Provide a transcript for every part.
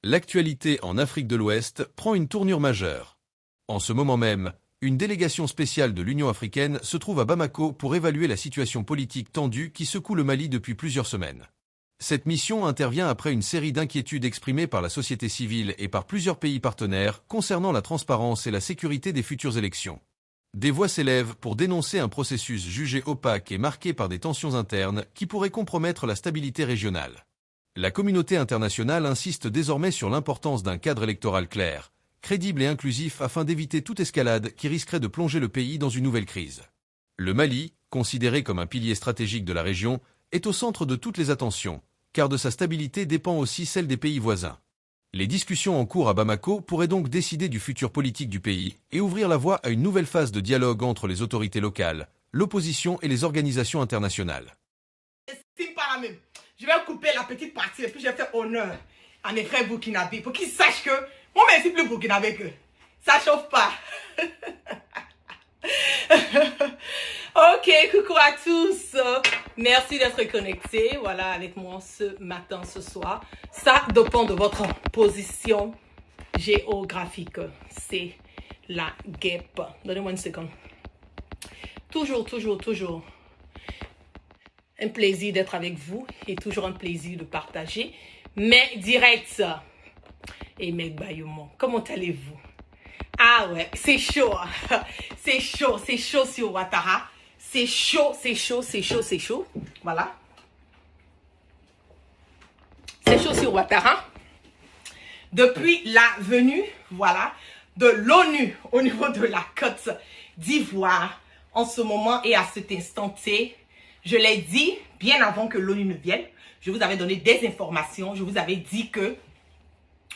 L'actualité en Afrique de l'Ouest prend une tournure majeure. En ce moment même, une délégation spéciale de l'Union africaine se trouve à Bamako pour évaluer la situation politique tendue qui secoue le Mali depuis plusieurs semaines. Cette mission intervient après une série d'inquiétudes exprimées par la société civile et par plusieurs pays partenaires concernant la transparence et la sécurité des futures élections. Des voix s'élèvent pour dénoncer un processus jugé opaque et marqué par des tensions internes qui pourraient compromettre la stabilité régionale. La communauté internationale insiste désormais sur l'importance d'un cadre électoral clair, crédible et inclusif afin d'éviter toute escalade qui risquerait de plonger le pays dans une nouvelle crise. Le Mali, considéré comme un pilier stratégique de la région, est au centre de toutes les attentions, car de sa stabilité dépend aussi celle des pays voisins. Les discussions en cours à Bamako pourraient donc décider du futur politique du pays et ouvrir la voie à une nouvelle phase de dialogue entre les autorités locales, l'opposition et les organisations internationales. Je vais couper la petite partie et puis je vais faire honneur à mes frères burkinabés pour qu'ils sachent que moi, je ne suis plus burkinabé que ça chauffe pas. Ok, coucou à tous. Merci d'être connectés. Voilà, avec moi ce matin, ce soir. Ça dépend de votre position géographique. C'est la guêpe. Donnez-moi une seconde. Toujours un plaisir d'être avec vous et toujours un plaisir de partager mes directs. Et mes baillements, comment allez-vous? Ah ouais, c'est chaud. C'est chaud sur Ouattara. C'est chaud. Voilà. C'est chaud sur Ouattara. Depuis la venue, voilà, de l'ONU au niveau de la Côte d'Ivoire, en ce moment et à cet instant T, je l'ai dit bien avant que l'ONU ne vienne. Je vous avais donné des informations. Je vous avais dit que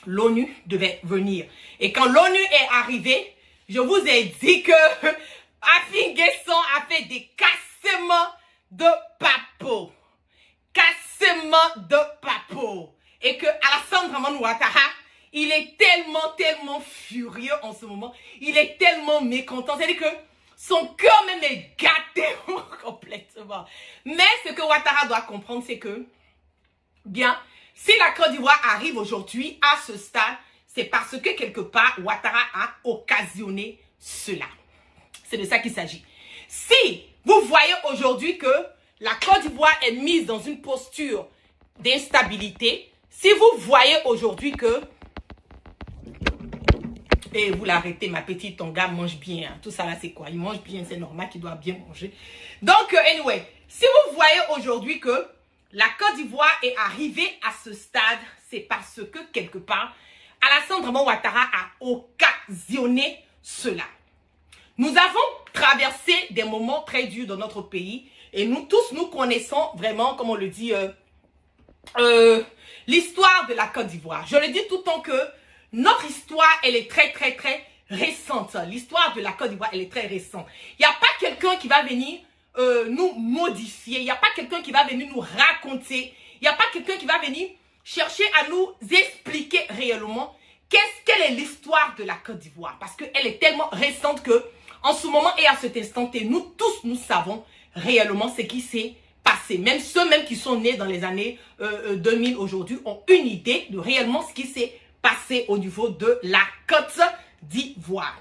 l'ONU devait venir. Et quand l'ONU est arrivée, je vous ai dit que Afin Guesson a fait des cassements de papeau. Et que Alassane Dramane Ouattara, il est tellement furieux en ce moment. Il est tellement mécontent. C'est-à-dire que son cœur même est gâté complètement. Mais ce que Ouattara doit comprendre, c'est que, bien, si la Côte d'Ivoire arrive aujourd'hui à ce stade, c'est parce que quelque part, Ouattara a occasionné cela. C'est de ça qu'il s'agit. Si vous voyez aujourd'hui que la Côte d'Ivoire est mise dans une posture d'instabilité, si vous voyez aujourd'hui que... Et vous l'arrêtez, ma petite, ton gars mange bien. Tout ça là, c'est quoi? Il mange bien, c'est normal qu'il doit bien manger. Donc, anyway, si vous voyez aujourd'hui que la Côte d'Ivoire est arrivée à ce stade, c'est parce que quelque part, Alassane Dramane Ouattara a occasionné cela. Nous avons traversé des moments très durs dans notre pays et nous tous, nous connaissons vraiment, comme on le dit, l'histoire de la Côte d'Ivoire. Je le dis tout le temps que notre histoire, elle est très récente. L'histoire de la Côte d'Ivoire, elle est très récente. Il n'y a pas quelqu'un qui va venir nous modifier. Il n'y a pas quelqu'un qui va venir nous raconter. Il n'y a pas quelqu'un qui va venir chercher à nous expliquer réellement quelle est l'histoire de la Côte d'Ivoire. Parce qu'elle est tellement récente que, en ce moment et à cet instant, nous tous, nous savons réellement ce qui s'est passé. Même ceux qui sont nés dans les années 2000 aujourd'hui ont une idée de réellement ce qui s'est passé au niveau de la Côte d'Ivoire.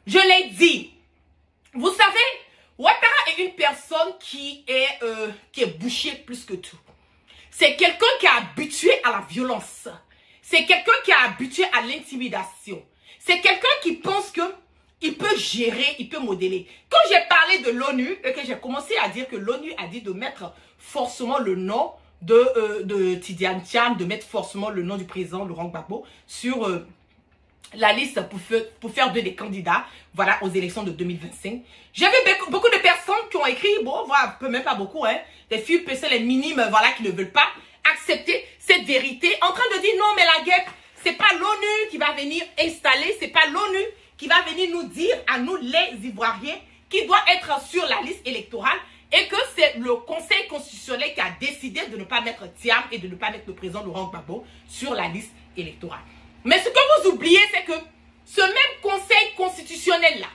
Je l'ai dit. Vous savez, Ouattara est une personne qui est bouchée plus que tout. C'est quelqu'un qui est habitué à la violence. C'est quelqu'un qui est habitué à l'intimidation. C'est quelqu'un qui pense que il peut gérer, il peut modeler. Quand j'ai parlé de l'ONU et que j'ai commencé à dire que l'ONU a dit de mettre forcément le nom de Tidiane Thiam, de mettre forcément le nom du président Laurent Gbagbo sur la liste pour faire des candidats, voilà, aux élections de 2025. J'avais beaucoup de personnes qui ont écrit, bon, voilà, même pas beaucoup, hein, des filles, les minimes, voilà, qui ne veulent pas accepter cette vérité, en train de dire non, mais la guerre, c'est pas l'ONU qui va venir installer, c'est pas l'ONU qui va venir nous dire à nous les Ivoiriens qui doit être sur la liste électorale et que c'est le Conseil constitutionnel qui a décidé de ne pas mettre Thiam et de ne pas mettre le président Laurent Gbagbo sur la liste électorale. Mais ce que vous oubliez, c'est que ce même Conseil constitutionnel-là,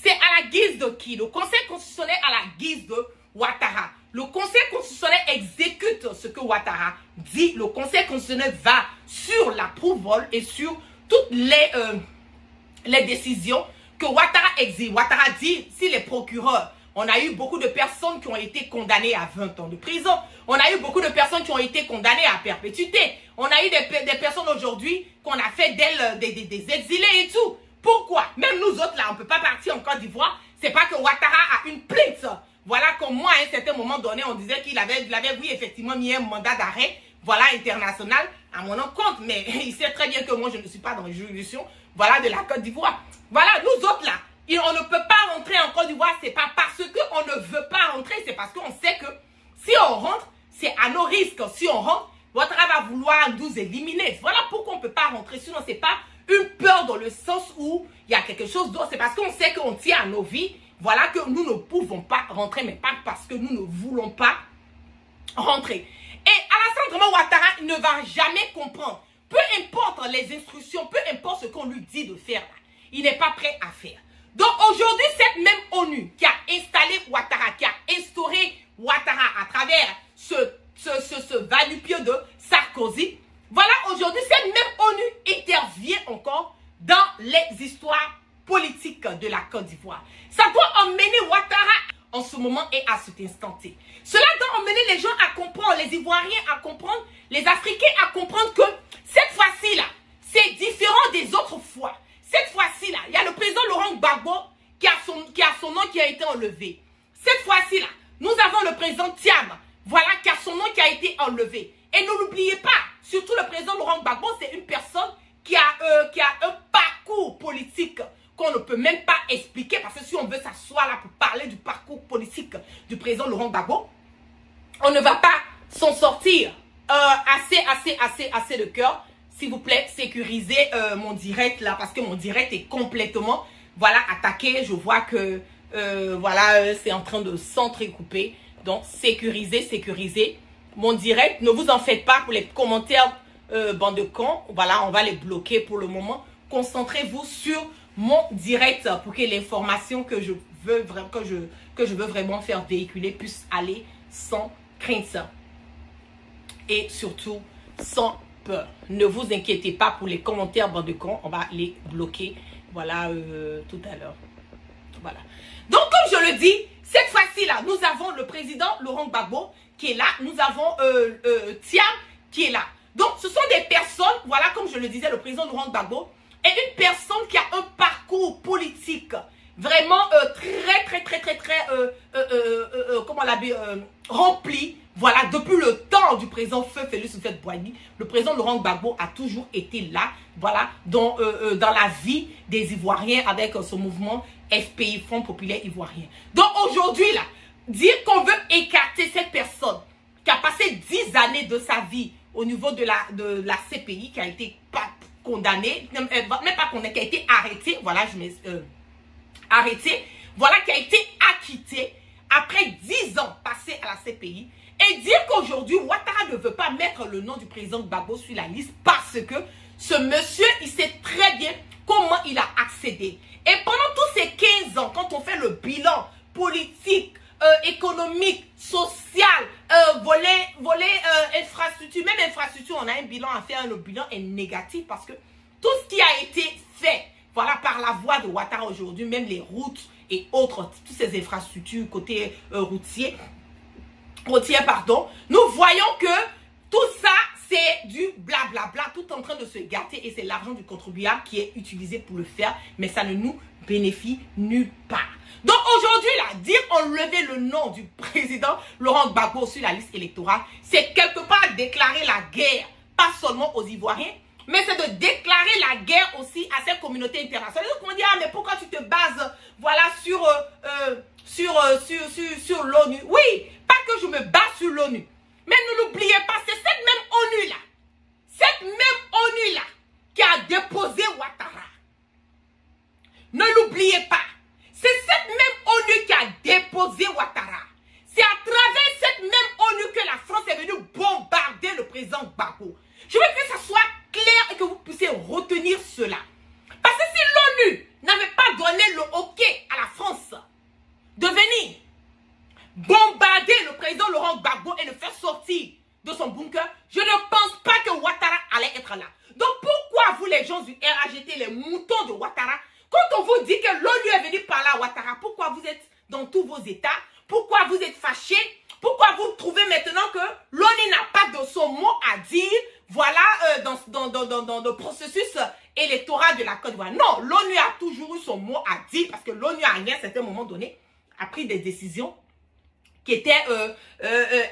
c'est à la guise de qui? Le Conseil constitutionnel à la guise de Ouattara. le Conseil constitutionnel exécute ce que Ouattara dit. Le Conseil constitutionnel va sur l'approval et sur toutes les décisions que Ouattara exige. Ouattara dit, si les procureurs, on a eu beaucoup de personnes qui ont été condamnées à 20 ans de prison. On a eu beaucoup de personnes qui ont été condamnées à perpétuité. On a eu des personnes aujourd'hui qu'on a fait d'elles des exilés et tout. Pourquoi? Même nous autres là, on ne peut pas partir en Côte d'Ivoire. C'est pas que Ouattara a une plainte. Voilà, comme moi, à un certain moment donné, on disait qu'il avait, oui, effectivement, mis un mandat d'arrêt, voilà, international, à mon encontre. Mais il sait très bien que moi, je ne suis pas dans les juridictions, voilà, de la Côte d'Ivoire. Voilà, nous autres, là, on ne peut pas rentrer en Côte d'Ivoire. C'est pas parce qu'on ne veut pas rentrer, c'est parce qu'on sait que si on rentre, c'est à nos risques. Si on rentre, Ouattara va vouloir nous éliminer. Voilà pourquoi on ne peut pas rentrer. Sinon, c'est pas une peur dans le sens où il y a quelque chose d'autre. C'est parce qu'on sait qu'on tient à nos vies. Voilà que nous ne pouvons pas rentrer, mais pas parce que nous ne voulons pas rentrer. Et Alassane Draman Ouattara ne va jamais comprendre. Peu importe les instructions, peu importe ce qu'on lui dit de faire, il n'est pas prêt à faire. Donc aujourd'hui, cette même ONU qui a installé Ouattara, qui a instauré Ouattara à travers ce va-nu-pied de Sarkozy, voilà, aujourd'hui, cette même ONU intervient encore dans les histoires politiques de la Côte d'Ivoire. Ça doit emmener Ouattara en ce moment et à cet instant T. Cela doit emmener les gens à comprendre, les Ivoiriens à comprendre, les Africains à comprendre que cette fois-ci-là, c'est différent des autres fois. Cette fois-ci-là, il y a le président Laurent Gbagbo qui a son nom qui a été enlevé. Cette fois-ci-là, nous avons le président Thiam, voilà, qui a son nom qui a été enlevé. Et ne l'oubliez pas, surtout le président Laurent Gbagbo, c'est une personne qui a un parcours politique qu'on ne peut même pas expliquer. Parce que si on veut s'asseoir là pour parler du parcours politique du président Laurent Gbagbo, on ne va pas s'en sortir. Assez de cœur. S'il vous plaît, sécurisez mon direct là, parce que mon direct est complètement, voilà, attaqué. Je vois que, voilà, c'est en train de s'entrecouper. Donc, sécurisez mon direct. Ne vous en faites pas pour les commentaires, bande de cons. Voilà, on va les bloquer pour le moment. Concentrez-vous sur mon direct pour que l'information que je veux vraiment faire véhiculer puisse aller sans crainte. Et surtout, sans peur. Ne vous inquiétez pas pour les commentaires, bande de cons. On va les bloquer. Voilà, tout à l'heure. Voilà. Donc, comme je le dis, cette fois-ci là, nous avons le président Laurent Gbagbo qui est là. Nous avons Thiam qui est là. Donc, ce sont des personnes, voilà, comme je le disais, le président Laurent Gbagbo est une personne qui a un parcours politique vraiment comment on l'appelle, rempli. Voilà, depuis le temps du président Feu Félix Houphouët-Boigny, le président Laurent Gbagbo a toujours été là, voilà, dans la vie des Ivoiriens avec son mouvement FPI, Front Populaire Ivoirien. Donc aujourd'hui, là, dire qu'on veut écarter cette personne qui a passé 10 années de sa vie au niveau de la CPI, qui a été condamnée, même pas condamnée, qui a été arrêtée, voilà, arrêtée, voilà, qui a été acquittée après 10 ans passés à la CPI. Et dire qu'aujourd'hui, Ouattara ne veut pas mettre le nom du président Gbagbo sur la liste parce que ce monsieur, il sait très bien comment il a accédé. Et pendant tous ces 15 ans, quand on fait le bilan politique, économique, social, volet infrastructure, même infrastructure, on a un bilan à faire, le bilan est négatif parce que tout ce qui a été fait, voilà, par la voie de Ouattara aujourd'hui, même les routes et autres, toutes ces infrastructures côté routier, pardon, nous voyons que tout ça, c'est du blablabla, tout en train de se gâter et c'est l'argent du contribuable qui est utilisé pour le faire, mais ça ne nous bénéficie nulle part. Donc aujourd'hui, là, dire enlever le nom du président Laurent Gbagbo sur la liste électorale, c'est quelque part déclarer la guerre, pas seulement aux Ivoiriens, mais c'est de déclarer la guerre aussi à cette communauté internationale. Donc on dit, ah, mais pourquoi tu te bases, voilà, sur l'ONU? Oui, pas que je me base sur l'ONU. Mais ne l'oubliez pas, c'est cette même ONU-là, qui a déposé Ouattara. Ne l'oubliez pas. C'est cette même ONU qui a déposé Ouattara. C'est à travers cette même ONU que la France est venue bombarder le président Gbagbo. Je veux que ça soit clair et que vous puissiez retenir cela. Parce que si l'ONU n'avait pas donné le OK à la France de venir bombarder le président les gens du RAGT, les moutons de Ouattara, quand on vous dit que l'ONU est venue parler à Ouattara, pourquoi vous êtes dans tous vos états? Pourquoi vous êtes fâchés? Pourquoi vous trouvez maintenant que l'ONU n'a pas de son mot à dire, voilà, dans le processus électoral de la Côte d'Ivoire? Non, l'ONU a toujours eu son mot à dire parce que l'ONU, à un certain moment donné, a pris des décisions qui étaient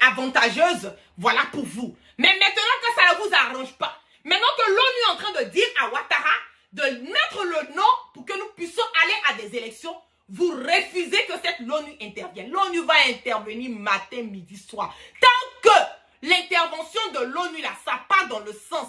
avantageuses, voilà, pour vous. Mais maintenant que ça ne vous arrange pas, maintenant que l'ONU est en train de dire à Ouattara de mettre le nom pour que nous puissions aller à des élections, vous refusez que cette l'ONU intervienne. L'ONU va intervenir matin, midi, soir. Tant que l'intervention de l'ONU, là, ça part dans le sens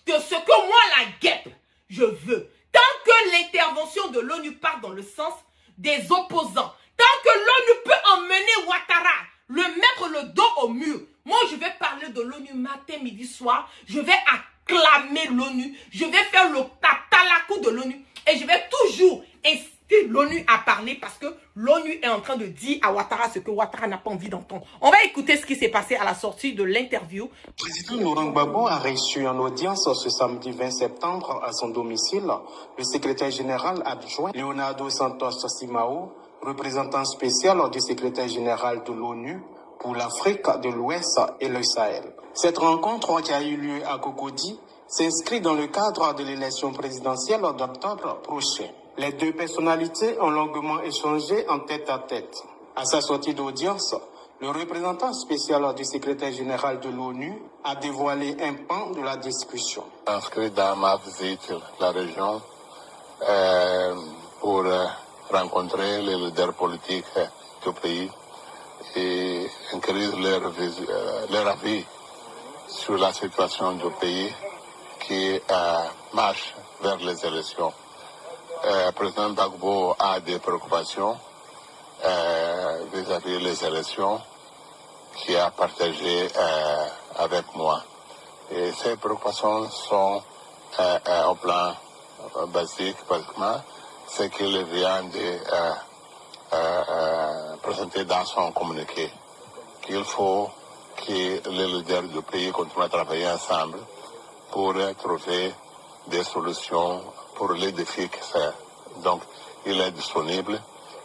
de ce que moi, la guêpe, je veux. Tant que l'intervention de l'ONU part dans le sens des opposants, tant que l'ONU peut emmener Ouattara, le mettre le dos au mur, moi, je vais parler de l'ONU matin, midi, soir. Je vais acclamer l'ONU. Je vais faire le tatalakou de l'ONU. Et je vais toujours inciter l'ONU à parler parce que l'ONU est en train de dire à Ouattara ce que Ouattara n'a pas envie d'entendre. On va écouter ce qui s'est passé à la sortie de l'interview. Le président Laurent Gbagbo a reçu en audience ce samedi 20 septembre à son domicile le secrétaire général adjoint Leonardo Santos Simao, représentant spécial du secrétaire général de l'ONU pour l'Afrique de l'Ouest et le Sahel. Cette rencontre qui a eu lieu à Cocody s'inscrit dans le cadre de l'élection présidentielle d'octobre prochain. Les deux personnalités ont longuement échangé en tête-à-tête. À sa sortie d'audience, le représentant spécial du secrétaire général de l'ONU a dévoilé un pan de la discussion. Inscrit dans ma visite la région pour rencontrer les leaders politiques du pays et acquérir leur avis sur la situation du pays qui marche vers les élections. Le président Gbagbo a des préoccupations vis-à-vis des élections qu'il a partagées avec moi. Et ces préoccupations sont au plan basique, pratiquement, ce qu'il vient de présenter dans son communiqué, qu'il faut que les leaders du pays continuent à travailler ensemble pour trouver des solutions pour les défis que c'est. Donc, il est disponible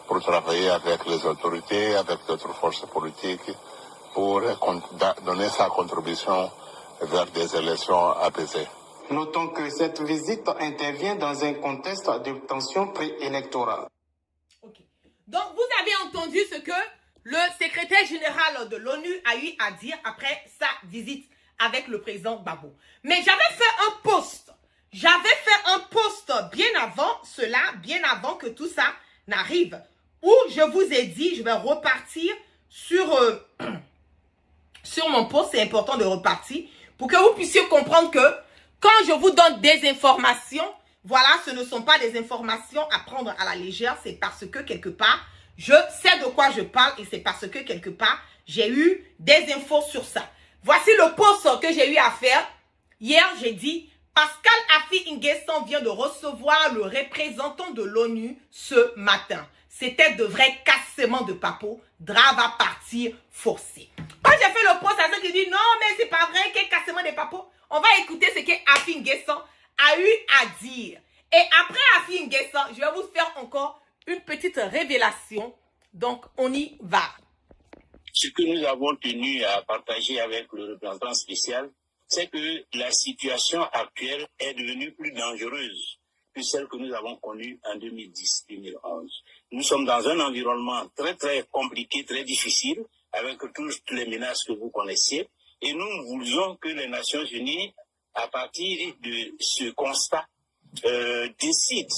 pour travailler avec les autorités, avec d'autres forces politiques, pour donner sa contribution vers des élections apaisées. Notons que cette visite intervient dans un contexte de tension préélectorale. Okay. Donc, vous avez entendu ce que le secrétaire général de l'ONU a eu à dire après sa visite avec le président Gbagbo. Mais j'avais fait un post. J'avais fait un post bien avant cela, bien avant que tout ça n'arrive, où je vous ai dit, je vais repartir sur mon post, c'est important de repartir, pour que vous puissiez comprendre que quand je vous donne des informations, voilà, ce ne sont pas des informations à prendre à la légère, c'est parce que quelque part, je sais de quoi je parle et c'est parce que quelque part, j'ai eu des infos sur ça. Voici le post que j'ai eu à faire. Hier, j'ai dit, Pascal Affi-N'Guessan vient de recevoir le représentant de l'ONU ce matin. C'était de vrais cassements de papeaux, drap va partir forcé. Quand j'ai fait le post à ceux qui disent non, mais c'est pas vrai qu'il y a cassement de papeaux, on va écouter ce que Affi-N'Guessan a eu à dire. Et après Affi-N'Guessan, je vais vous faire encore une petite révélation. Donc, on y va. Ce que nous avons tenu à partager avec le représentant spécial, c'est que la situation actuelle est devenue plus dangereuse que celle que nous avons connue en 2010-2011. Nous sommes dans un environnement très très compliqué, très difficile, avec toutes les menaces que vous connaissez, et nous voulons que les Nations Unies, à partir de ce constat, décident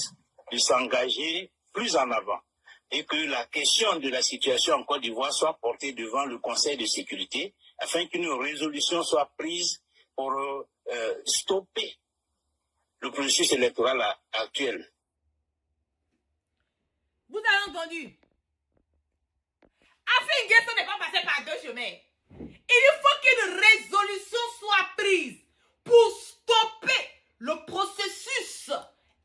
de s'engager plus en avant, et que la question de la situation en Côte d'Ivoire soit portée devant le Conseil de sécurité, afin qu'une résolution soit prise pour stopper le processus électoral actuel. Vous avez entendu? Affi-N'Guessan n'est pas passé par deux chemins. Il faut qu'une résolution soit prise pour stopper le processus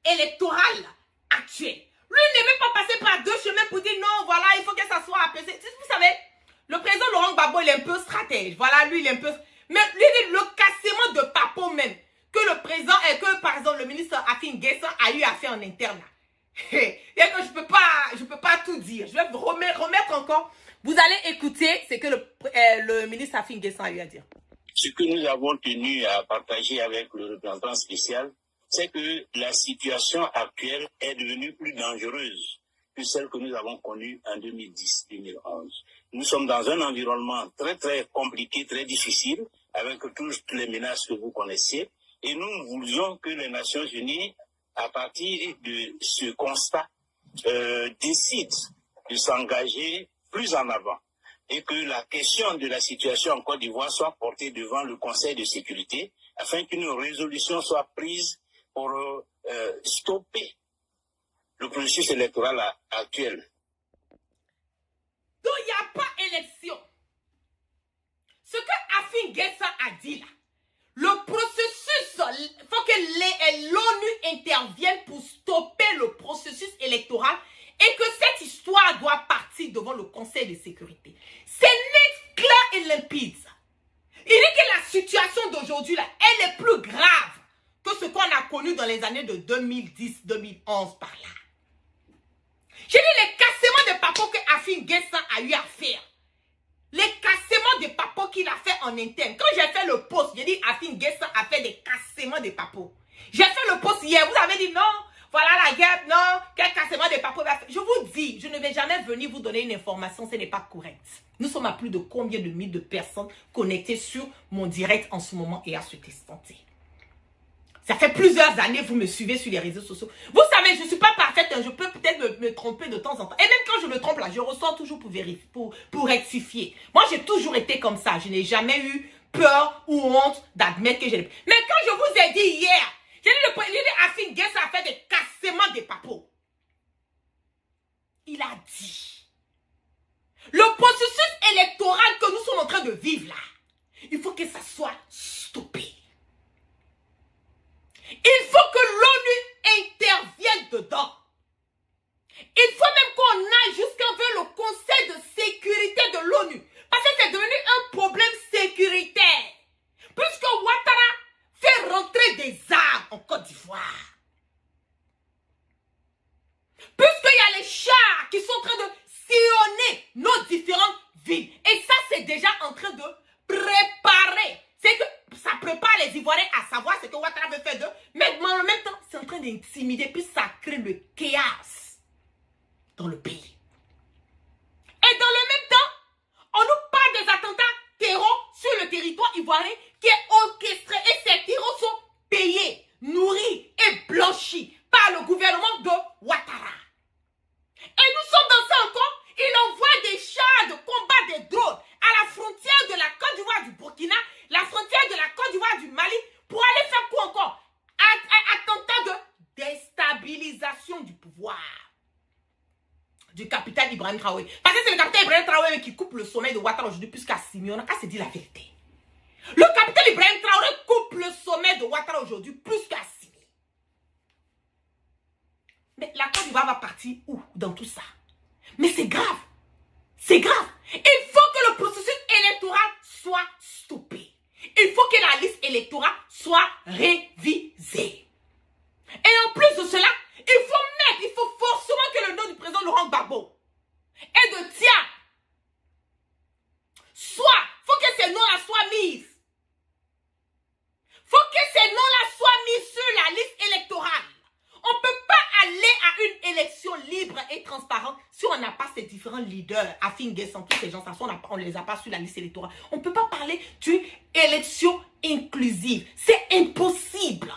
électoral actuel. Lui n'est même pas passé par deux chemins pour dire non, voilà, il faut que ça soit apaisé. Vous savez, le président Laurent Gbagbo, il est un peu stratège. Voilà, lui, il est un peu... Mais lui, le cassement de papeau même, que que le président, et que par exemple le ministre Afin Guessan a eu à faire en interne. Et que je peux pas tout dire. Je vais remettre encore. Vous allez écouter ce que le ministre Afin Guessan a eu à dire. Ce que nous avons tenu à partager avec le représentant spécial, c'est que la situation actuelle est devenue plus dangereuse que celle que nous avons connue en 2010-2011. Nous sommes dans un environnement très très compliqué, très difficile, avec toutes les menaces que vous connaissez. Et nous voulions que les Nations Unies, à partir de ce constat, décident de s'engager plus en avant et que la question de la situation en Côte d'Ivoire soit portée devant le Conseil de sécurité afin qu'une résolution soit prise pour stopper le processus électoral actuel. Donc, il n'y a pas élection. Ce que Afin Guessan a dit là, le processus, il faut que l'ONU intervienne pour stopper le processus électoral et que cette histoire doit partir devant le Conseil de sécurité. C'est net, clair et limpide. Il dit que la situation d'aujourd'hui, là, elle est plus grave que ce qu'on a connu dans les années de 2010-2011 par là. J'ai dit les cassements de papeaux que Afin Guessan a eu à faire. Les cassements de papeaux qu'il a fait en interne. Quand j'ai fait le post, j'ai dit Afin Guessan a fait des cassements de papeaux. J'ai fait le post hier, vous avez dit non, voilà la guerre, non, quel cassement de papeaux va faire. Je vous dis, je ne vais jamais venir vous donner une information, ce n'est pas correct. Nous sommes à plus de combien de milliers de personnes connectées sur mon direct en ce moment et à ce instant. Ça fait plusieurs années, vous me suivez sur les réseaux sociaux. Vous savez, je ne suis pas parfaite, je peux peut-être me tromper de temps en temps. Et même quand je me trompe là, je ressors toujours pour vérifier, pour rectifier. Moi, j'ai toujours été comme ça. Je n'ai jamais eu peur ou honte d'admettre que j'ai... Mais quand je vous ai dit hier, j'ai dit le président Afin Guessan a fait des cassements de papeaux. Il a dit, le processus électoral que nous sommes en train de vivre là, il faut que ça soit stoppé. Il faut que l'ONU intervienne dedans. Il faut même qu'on aille jusqu'à le Conseil de sécurité de l'ONU. Parce que c'est devenu un problème sécuritaire. Puisque Ouattara fait rentrer des armes en Côte d'Ivoire. Puisqu'il y a les chars qui sont en train de sillonner nos différentes villes. Et ça, c'est déjà en train de préparer. C'est que ça prépare les Ivoiriens à savoir ce que Ouattara veut faire d'eux. Mais en même temps, c'est en train d'intimider. Puis ça crée le chaos dans le pays. Et dans le même temps, on nous parle des attentats terroristes sur le territoire ivoirien qui est orchestré. Et ces terroristes sont payés, nourris et blanchis par le gouvernement de Ouattara. Et nous sommes dans ça encore. Il envoie des chars de combat, des drones à la frontière de la Côte d'Ivoire du Burkina, la frontière de la Côte d'Ivoire du Mali, pour aller faire quoi encore? Attentat de déstabilisation du pouvoir du capitaine Ibrahim Traoré. Parce que c'est le capitaine Ibrahim Traoré qui coupe le sommet de Ouattara aujourd'hui, puisqu'à Simi, on a qu'à se dire la vérité. Le capitaine Ibrahim Traoré coupe le sommet de Ouattara aujourd'hui, plus qu'à Simi. Mais la Côte d'Ivoire va partir où dans tout ça? Mais c'est grave. C'est grave. Il faut que le processus électoral soit stoppé. Il faut que la liste électorale soit révisée. Et en plus de cela, il faut forcément que le nom du président Laurent Gbagbo et de Tia faut que ces noms-là soient mis. Faut que ces noms-là soient mis sur la liste électorale. On ne peut pas aller à une élection libre et transparente si on n'a pas ces différents leaders, Afin Guessan, tous ces gens, on ne les a pas sur la liste électorale. On ne peut pas parler d'une élection inclusive. C'est impossible.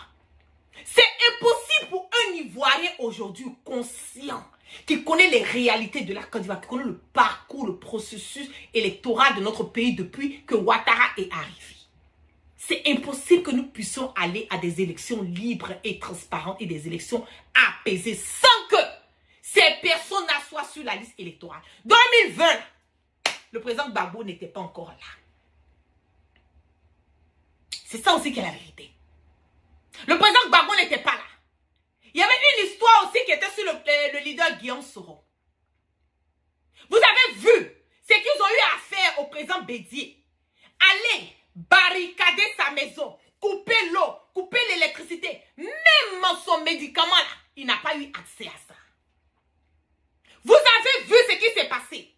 C'est impossible pour un Ivoirien aujourd'hui conscient, qui connaît les réalités de la Côte d'Ivoire, qui connaît le parcours, le processus électoral de notre pays depuis que Ouattara est arrivé. C'est impossible que nous puissions aller à des élections libres et transparentes et des élections apaisées sans que ces personnes soient sur la liste électorale. 2020, le président Gbagbo n'était pas encore là. C'est ça aussi qui est la vérité. Le président Gbagbo n'était pas là. Il y avait une histoire aussi qui était sur le leader Guillaume Soro. Vous avez vu ce qu'ils ont eu à faire au président Bédié. Aller barricader sa maison, couper l'eau, couper l'électricité. Même son médicament là, il n'a pas eu accès à ça. Vous avez vu ce qui s'est passé.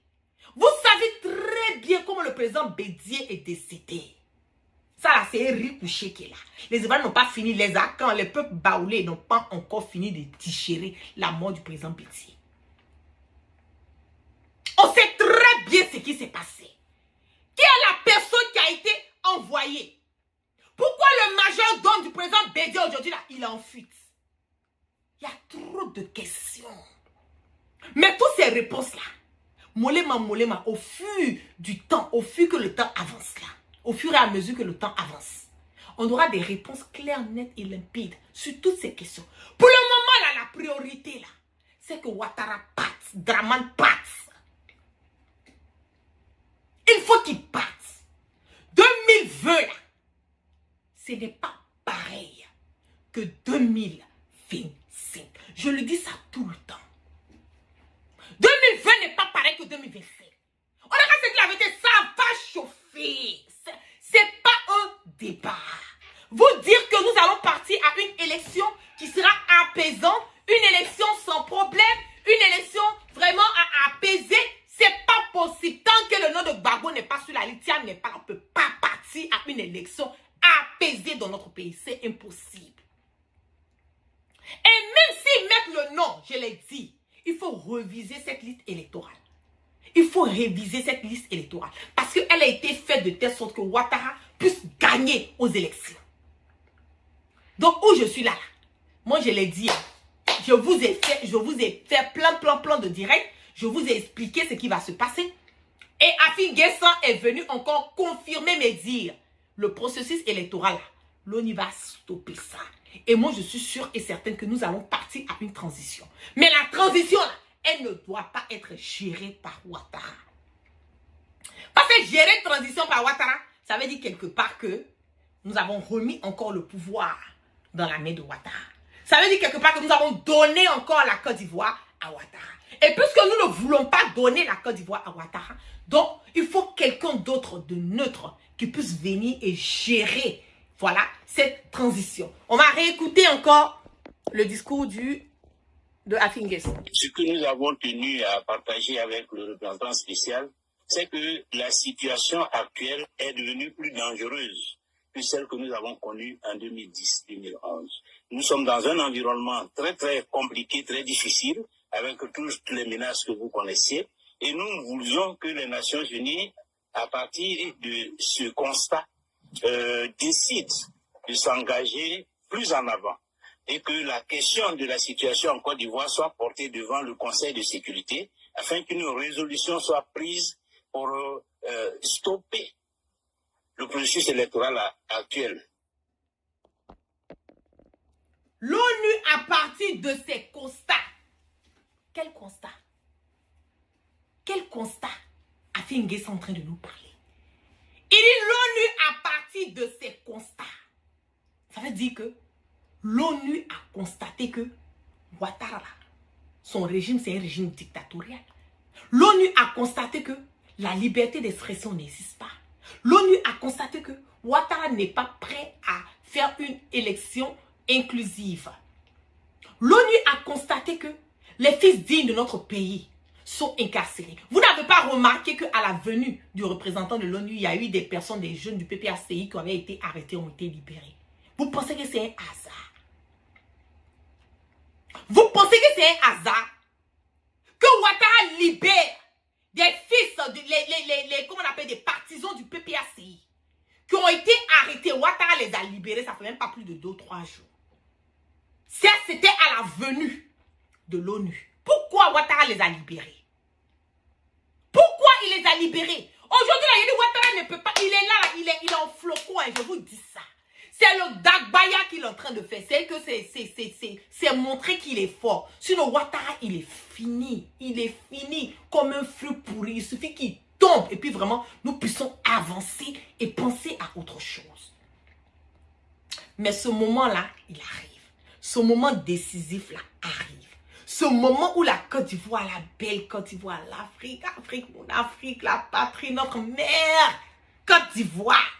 Vous savez très bien comment le président Bédié est décédé. Ça là, c'est un riz couché qui est là. Les Ivoiriens n'ont pas fini, les Akans, les peuples baoulés n'ont pas encore fini de digérer la mort du président Bédié. On sait très bien ce qui s'est passé. Qui est la personne qui a été envoyée? Pourquoi le majordome du président Bédié aujourd'hui là, il est en fuite? Il y a trop de questions. Mais toutes ces réponses là, molema, au fur du temps, au fur que le temps avance là, au fur et à mesure que le temps avance, on aura des réponses claires, nettes et limpides sur toutes ces questions. Pour le moment là, la priorité là, c'est que Ouattara parte, Dramane parte. Il faut qu'il parte. 2020 là, ce n'est pas pareil que 2025. Je le dis ça tout le temps. 2020 n'est pas pareil que 2025. On a dit que la vérité, ça va chauffer. C'est pas un débat. Vous dire que nous allons partir à une élection qui sera apaisante, une élection sans problème, une élection vraiment à apaiser, c'est pas possible. Tant que le nom de Gbagbo n'est pas sur la liste, on ne peut pas partir à une élection apaisée dans notre pays. C'est impossible. Et même s'ils mettent le nom, je l'ai dit, il faut reviser cette liste électorale. Il faut réviser cette liste électorale. Parce qu'elle a été faite de telle sorte que Ouattara puisse gagner aux élections. Donc, où je suis là, moi je l'ai dit, je vous ai fait plein de directs. Je vous ai expliqué ce qui va se passer. Et Afin Guessan est venu encore confirmer mes dires. Le processus électoral, l'ONU va stopper ça. Et moi, je suis sûre et certaine que nous allons partir à une transition. Mais la transition, là, elle ne doit pas être gérée par Ouattara. Parce que gérer une transition par Ouattara, ça veut dire quelque part que nous avons remis encore le pouvoir dans la main de Ouattara. Ça veut dire quelque part que nous avons donné encore la Côte d'Ivoire à Ouattara. Et puisque nous ne voulons pas donner la Côte d'Ivoire à Ouattara, donc il faut quelqu'un d'autre de neutre qui puisse venir et gérer, voilà, cette transition. On va réécouter encore le discours de Afin Guessan. Ce que nous avons tenu à partager avec le représentant spécial, c'est que la situation actuelle est devenue plus dangereuse que celle que nous avons connue en 2010-2011. Nous sommes dans un environnement très compliqué, très difficile, avec toutes les menaces que vous connaissez. Et nous voulions que les Nations Unies, à partir de ce constat, décident de s'engager plus en avant. Et que la question de la situation en Côte d'Ivoire soit portée devant le Conseil de sécurité, afin qu'une résolution soit prise pour stopper le processus électoral actuel. L'ONU, à partir de ces constats, quel constat? Quel constat Afin Guessan est en train de nous parler? Il dit l'ONU, à partir de ces constats, ça veut dire que l'ONU a constaté que Ouattara, son régime, c'est un régime dictatorial. L'ONU a constaté que la liberté d'expression n'existe pas. L'ONU a constaté que Ouattara n'est pas prêt à faire une élection inclusive. L'ONU a constaté que les fils dignes de notre pays sont incarcérés. Vous n'avez pas remarqué qu'à la venue du représentant de l'ONU, il y a eu des personnes, des jeunes du PPACI qui avaient été arrêtés, ont été libérés. Vous pensez que c'est un hasard? Vous pensez que c'est un hasard que Ouattara libère des fils, comment on appelle, des partisans du PPACI qui ont été arrêtés? Ouattara les a libérés, ça fait même pas plus de 2 ou 3 jours. Ça, c'était à la venue de l'ONU. Pourquoi Ouattara les a libérés? Pourquoi il les a libérés? Aujourd'hui, il dit Ouattara ne peut pas, il est là, il est en flocon, et je vous dis ça. C'est le Dagbaya qu'il est en train de faire. C'est que c'est montrer qu'il est fort. Sinon, Ouattara, il est fini. Il est fini comme un fruit pourri. Il suffit qu'il tombe et puis vraiment, nous puissions avancer et penser à autre chose. Mais ce moment-là, il arrive. Ce moment décisif-là arrive. Ce moment où la Côte d'Ivoire, la belle Côte d'Ivoire, l'Afrique, mon Afrique, la patrie, notre mère, Côte d'Ivoire,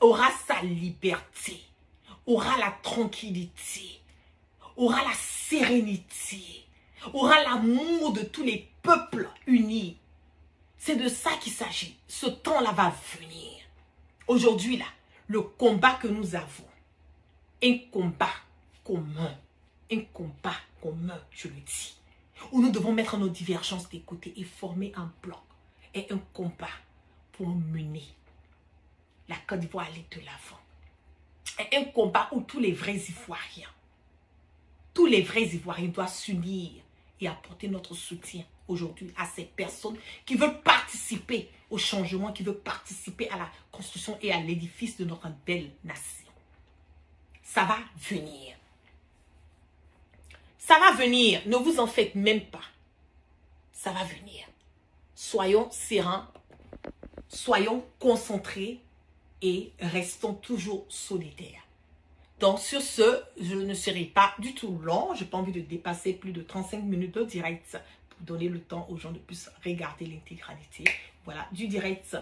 aura sa liberté, aura la tranquillité, aura la sérénité, aura l'amour de tous les peuples unis. C'est de ça qu'il s'agit. Ce temps-là va venir. Aujourd'hui, là, le combat que nous avons, un combat commun, je le dis, où nous devons mettre nos divergences de côté et former un bloc et un combat pour mener la Côte d'Ivoire aller de l'avant. Et un combat où tous les vrais Ivoiriens doivent s'unir et apporter notre soutien aujourd'hui à ces personnes qui veulent participer au changement, qui veulent participer à la construction et à l'édifice de notre belle nation. Ça va venir. Ça va venir. Ne vous en faites même pas. Ça va venir. Soyons sereins, soyons concentrés et restons toujours solidaires. Donc, sur ce, je ne serai pas du tout long. Je n'ai pas envie de dépasser plus de 35 minutes de direct pour donner le temps aux gens de plus regarder l'intégralité. Voilà, du direct.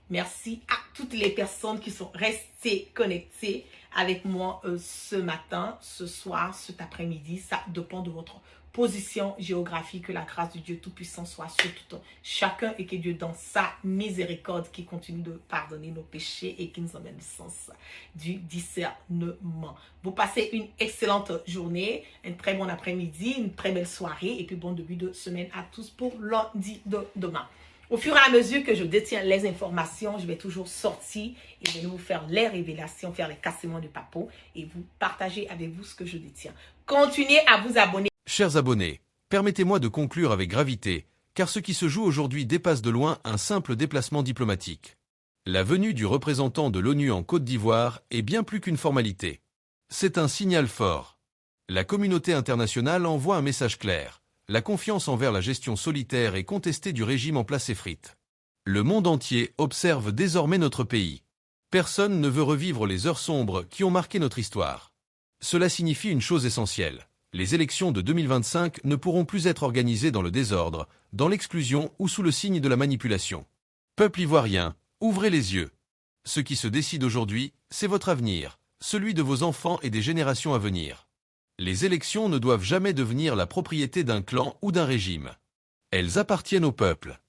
Merci à toutes les personnes qui sont restées connectées avec moi ce matin, ce soir, cet après-midi. Ça dépend de votre position géographique. Que la grâce de Dieu Tout-Puissant soit sur tout chacun et que Dieu, dans sa miséricorde, qui continue de pardonner nos péchés et qui nous emmène le sens du discernement. Vous passez une excellente journée, un très bon après-midi, une très belle soirée et puis bon début de semaine à tous pour lundi de demain. Au fur et à mesure que je détiens les informations, je vais toujours sortir et je vais vous faire les révélations, faire les cassements de papeau et vous partager avec vous ce que je détiens. Continuez à vous abonner. Chers abonnés, permettez-moi de conclure avec gravité, car ce qui se joue aujourd'hui dépasse de loin un simple déplacement diplomatique. La venue du représentant de l'ONU en Côte d'Ivoire est bien plus qu'une formalité. C'est un signal fort. La communauté internationale envoie un message clair. La confiance envers la gestion solitaire et contestée du régime en place s'effrite. Le monde entier observe désormais notre pays. Personne ne veut revivre les heures sombres qui ont marqué notre histoire. Cela signifie une chose essentielle. Les élections de 2025 ne pourront plus être organisées dans le désordre, dans l'exclusion ou sous le signe de la manipulation. Peuple ivoirien, ouvrez les yeux. Ce qui se décide aujourd'hui, c'est votre avenir, celui de vos enfants et des générations à venir. Les élections ne doivent jamais devenir la propriété d'un clan ou d'un régime. Elles appartiennent au peuple.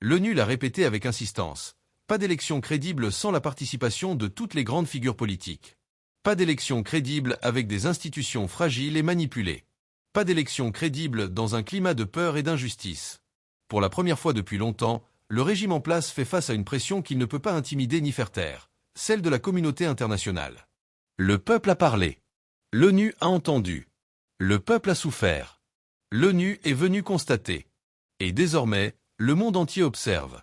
L'ONU l'a répété avec insistance. Pas d'élection crédible sans la participation de toutes les grandes figures politiques. Pas d'élection crédible avec des institutions fragiles et manipulées. Pas d'élection crédible dans un climat de peur et d'injustice. Pour la première fois depuis longtemps, le régime en place fait face à une pression qu'il ne peut pas intimider ni faire taire, celle de la communauté internationale. Le peuple a parlé. L'ONU a entendu. Le peuple a souffert. L'ONU est venue constater. Et désormais, le monde entier observe.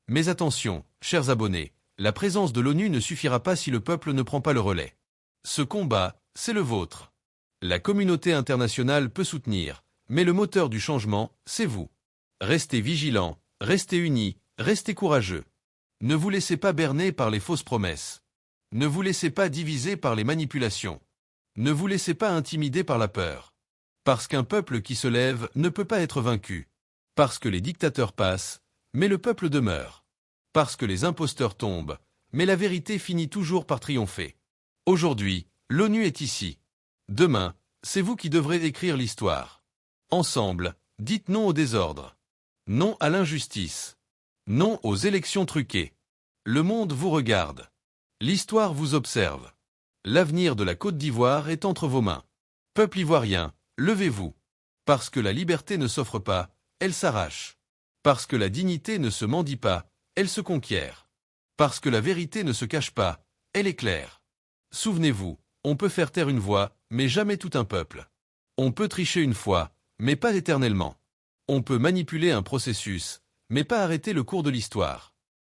Mais attention, chers abonnés, la présence de l'ONU ne suffira pas si le peuple ne prend pas le relais. Ce combat, c'est le vôtre. La communauté internationale peut soutenir, mais le moteur du changement, c'est vous. Restez vigilants, restez unis, restez courageux. Ne vous laissez pas berner par les fausses promesses. Ne vous laissez pas diviser par les manipulations. Ne vous laissez pas intimider par la peur. Parce qu'un peuple qui se lève ne peut pas être vaincu. Parce que les dictateurs passent, mais le peuple demeure. Parce que les imposteurs tombent, mais la vérité finit toujours par triompher. Aujourd'hui, l'ONU est ici. Demain, c'est vous qui devrez écrire l'histoire. Ensemble, dites non au désordre. Non à l'injustice. Non aux élections truquées. Le monde vous regarde. L'histoire vous observe. L'avenir de la Côte d'Ivoire est entre vos mains. Peuple ivoirien, levez-vous. Parce que la liberté ne s'offre pas, elle s'arrache. Parce que la dignité ne se mendie pas, elle se conquiert. Parce que la vérité ne se cache pas, elle éclaire. Souvenez-vous, on peut faire taire une voix, mais jamais tout un peuple. On peut tricher une fois, mais pas éternellement. On peut manipuler un processus, mais pas arrêter le cours de l'histoire.